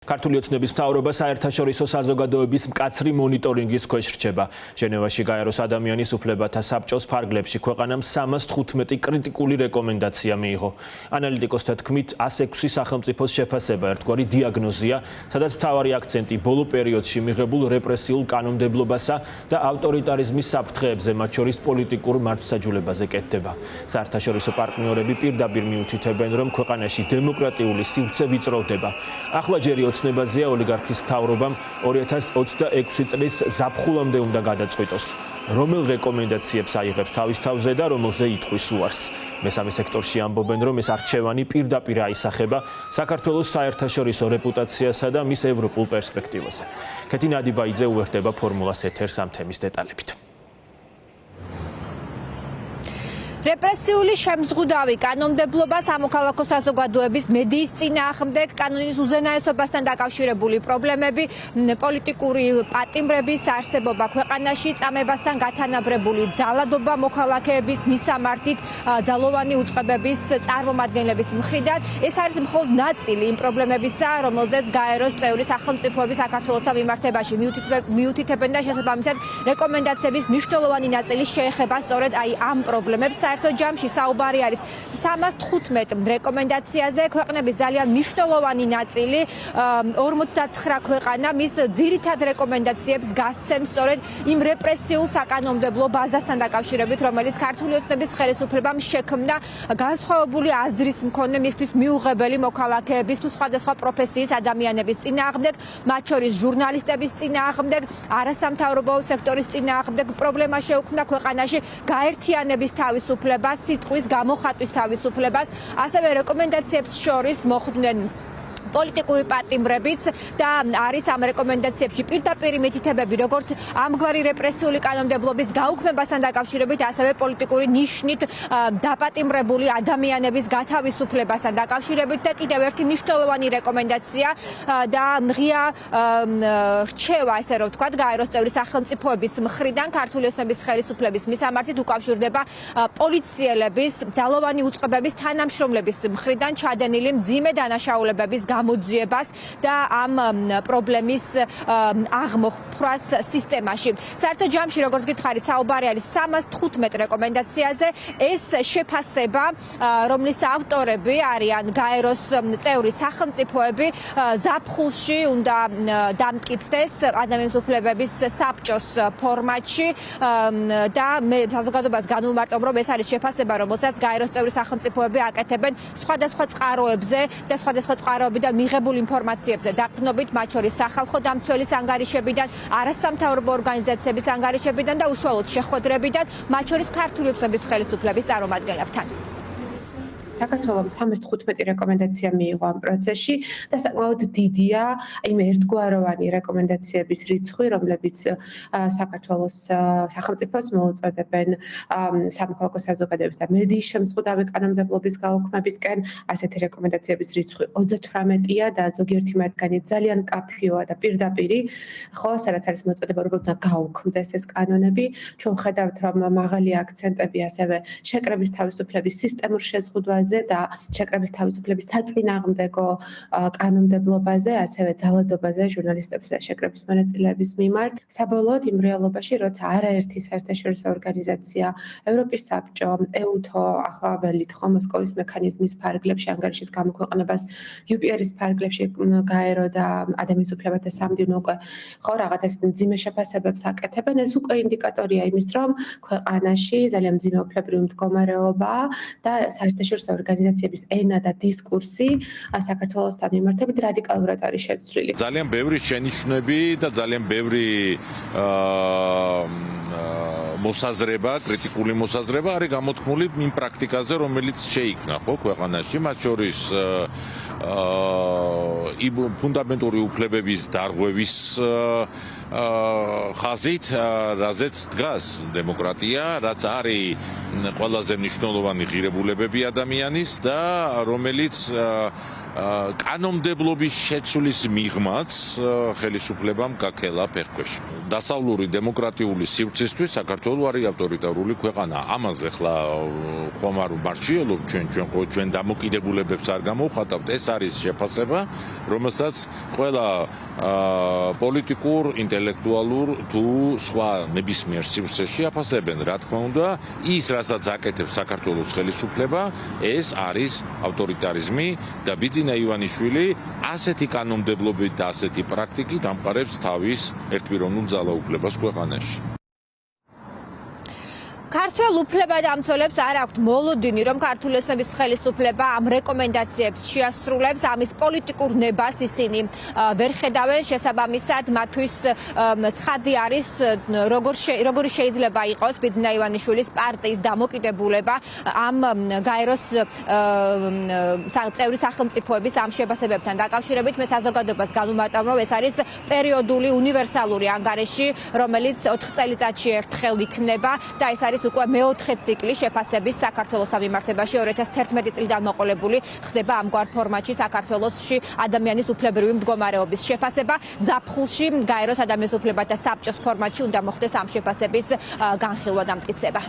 ქართული ოცნების მთავრობა საერთაშორისო საზოგადოების მკაცრი მონიტორინგის ქვეშ რჩება. ჟენევაში გაეროს ადამიანის უფლებათა საბჭოს ფარგლებში ქვეყანამ 315 კრიტიკული რეკომენდაცია მიიღო. ანალიტიკოსთა თქმით, 106 სახელმწიფოს შეფასება ერთგვარი დიაგნოზია, სადაც მთავარი აქცენტი ბოლო პერიოდში მიღებულ რეპრესიულ კანონმდებლობასა და ავტორიტარიზმის საფრთხეებზე, მათ შორის პოლიტიკურ მართლმსაჯულებაზე კეთდება. საერთაშორისო პარტნიორები პირდაპირ მიუთითებენ, რომ ქვეყანაში დემოკრატიული სივრცე ვიწროვდება. ახლა ჯერი ოცნებაზეა ოლიგარქის მთავრობამ 2026 წლის ზაფხულამდე უნდა გადაწყვიტოს, რომელ რეკომენდაციებს აიღებს თავის თავზე და რომელზე იტყვის უარს. მესამე სექტორში ამბობენ, რომ ეს არჩევანი პირდაპირ აისახება საქართველოს საერთაშორისო რეპუტაციასა და მის ევროპულ პერსპექტივაზე. ქეთი ნადიბაიძე უერთდება ფორმულას ეთერს ამ თემის დეტალებით. რეპრესიული შემზღუდავი კანონმდებლობა სამოქალაქო საზოგადოების მედიის წინააღმდეგ, კანონის უზენაესობასთან დაკავშირებული პრობლემები, პოლიტიკური პატიმრების არსებობა ქვეყანაში, წამებასთან გათანაბრებული ძალადობა მოქალაქეების მისამართით, ძალოვანი უწყებების წარმომადგენლების მხრიდან. ეს არის მხოლოდ ნაწილი იმ პრობლემებისა, რომელზეც გაეროს წევრი სახელმწიფოები საქართველოსთან მიმართებაში მიუთითებენ და შესაბამისად რეკომენდაციების მნიშვნელოვანი ნაწილი შეეხება სწორედ ამ პრობლემებს. საერთო ჯამში საუბარი არის 315 რეკომენდაციაზე, ქვეყნების ძალიან მნიშვნელოვანი ნაწილი 49 ქვეყანა მის ძირითად რეკომენდაციებს გასცემს სწორედ იმ რეპრესიულ საკანონმდებლო ბაზასთან დაკავშირებით, რომელიც ქართული ოცნების ხელისუფლებამ შექმნა განსხვავებული აზრის მქონე მისთვის მიუღებელი მოქალაქეების თუ სხვადასხვა პროფესიის ადამიანების წინააღმდეგ, მათ შორის ჟურნალისტების წინააღმდეგ, არასამთავრობო სექტორის წინააღმდეგ. პრობლემა შეუქმნა ქვეყანაში გაერთიანების თავისუფლებას, სიტყვის გამოხატვის თავისუფლებას, ასევე რეკომენდაციებს შორის მოხვდნენ პოლიტიკური პატიმრებიც და არის ამ რეკომენდაციებში პირდაპირ მითითებები, როგორც ამგვარი რეპრესიული კანონმდებლობის გაუქმებასთან დაკავშირებით, ასევე პოლიტიკური ნიშნით დაპატიმრებული ადამიანების გათავისუფლებასთან დაკავშირებით და კიდევ ერთი მნიშვნელოვანი რეკომენდაცია და ღია რჩევა, ესე რომ ვთქვათ, გაეროს წევრი სახელმწიფოების მხრიდან ქართული ოცნების ხელისუფლების მისამართით უკავშირდება პოლიციელების, ძალოვანი უწყებების თანამშრომლების მხრიდან ჩადენილი მძიმე დანაშაულებების გამოძიებას და ამ პრობლემის აღმოფხვრას სისტემაში. საერთო ჯამში, როგორც გითხარით, საუბარი არის 315 რეკომენდაციაზე. ეს შეფასება, რომლის ავტორები არიან გაეროს წევრი სახელმწიფოები, ზაფხულში უნდა დამტკიცდეს ადამიანის უფლებების საბჭოს ფორმატში და მე საზოგადოებას განვუმარტავ, რომ ეს არის შეფასება, რომელსაც გაეროს წევრი სახელმწიფოები აკეთებენ სხვადასხვა წყაროებზე და სხვადასხვა წყაროებიდან მიღებულ ინფორმაციებზე დაყრდნობით, მათ შორის სახალხო დამცველის ანგარიშებიდან, არასამთავრობო ორგანიზაციების ანგარიშებიდან და უშუალოდ შეხვედრებიდან, მათ შორის ქართული ოცნების ხელისუფლების წარმომადგენლებთან. საქართველომ 315 რეკომენდაცია მიიღო ამ პროცესში და საკმაოდ დიდია იმ ერთგვაროვანი რეკომენდაციების რიცხვი, რომლებიც საქართველოს სახელმწიფოს მოუწოდებენ სამოქალაქო საზოგადოების და მედიის შემზღუდავი კანონმდებლობის გაუქმებისკენ. ასეთი რეკომენდაციების რიცხვი 38-ია და ზოგიერთი მათგანი ძალიან მკაფიოა და პირდაპირი, ხო, სადაც არის მოწოდება, რომ უნდა გაუქმდეს ეს კანონები. ჩვენ ვხედავთ, რომ მაღალი აქცენტები ასევე შეკრების თავისუფლების სისტემურ შეზღუდვაზე და შეკრების თავისუფლების საწინააღმდეგო კანონმდებლობაზე, ასევე ძალადობაზე ჟურნალისტებს და შეკრების მონაწილეების მიმართ. საბოლოოდ იმ რეალობაში, როცა არაერთი საერთაშორისო ორგანიზაცია, ევროპის საბჭო, EUTO, ახლა ველით ხო მოსკოვის მექანიზმის ფარგლებში ანგარიშის გამოქვეყნებას, UPR-ის ფარგლებში გაერო და ადამიანის უფლებათა სამდივნო უკვე ხო რაღაც ეს მძიმე შეფასებებს აკეთებენ. ეს უკვე ინდიკატორია იმის, რომ ქვეყანაში ძალიან მძიმე უფლებრივი მდგომარეობაა და საერთაშორისო ორგანიზაციების ენა და დისკურსი საქართველოსთან მიმართებით რადიკალურად არის შეცვლილი. ძალიან ბევრი შენიშვნები და ძალიან ბევრი მოსაზრება, კრიტიკული მოსაზრება არის გამოთქმული იმ პრაქტიკაზე, რომელიც შეიქმნა ხო ქვეყანაში, მათ შორის ფუნდამენტური უფლებების დარღვევის ხაზით, რაზეც დგას დემოკრატია, რაც არის ყველაზე მნიშვნელოვანი ღირებულებები ადამიანის და რომელიც კანონმდებლობის შეცვლის მიღმაც ხელისუფლებამ გაქელა ფეხქვეშ. დასავლური დემოკრატიული სივრცისთვის საქართველო არის ავტორიტარული ქვეყანა. ამაზე ხლა ხომ არ ვმარჩიელობ ჩვენ დამოკიდებულებებს არ გამოვხატავთ. ეს არის შეფასება, რომელსაც ყველა პოლიტიკურ, ინტელექტუალურ თუ სხვა ნებისმიერ სივრცეში აფასებენ. რა თქმა უნდა, ის რასაც აკეთებს საქართველოს ხელისუფლება, ეს არის ავტორიტარიზმი და ბიძინა ივანიშვილი ასეთი კანონმდებლობით და ასეთი პრაქტიკით ამყარებს თავის ერთპიროვნულ ძალაუფლებას ქვეყანაში. ქართველ უფლებადამცველებს არ აქვთ მოლოდინი, რომ ქართული ოცნების ხელისუფლება ამ რეკომენდაციებს შეასრულებს, ამის პოლიტიკურ ნებას ისინი ვერ ხედავენ. შესაბამისად, მათთვის ცხადი არის, როგორი შეიძლება იყოს ბიძინა ივანიშვილის პარტიის დამოკიდებულება ამ გაეროს წევრი სახელმწიფოების ამ შეფასებებთან დაკავშირებით. მე საზოგადოებას განუმარტავ, რომ ეს არის პერიოდული უნივერსალური ანგარიში, რომელიც 4 წელიწადში ერთხელ იქნება და ეს არის უკვე მეოთხე ციკლი შეფასების საქართველოს ამიმართებაში 2011 წლიდან მოყოლებული ხდება ამგვარ ფორმატში საქართველოსში ადამიანის უფლებრივი მდგომარეობის შეფასება. ზაფხულში გაეროს ადამიანის უფლებათა საბჭოს ფორმატში უნდა მოხდეს ამ შეფასების განხილვა და მტკიცება.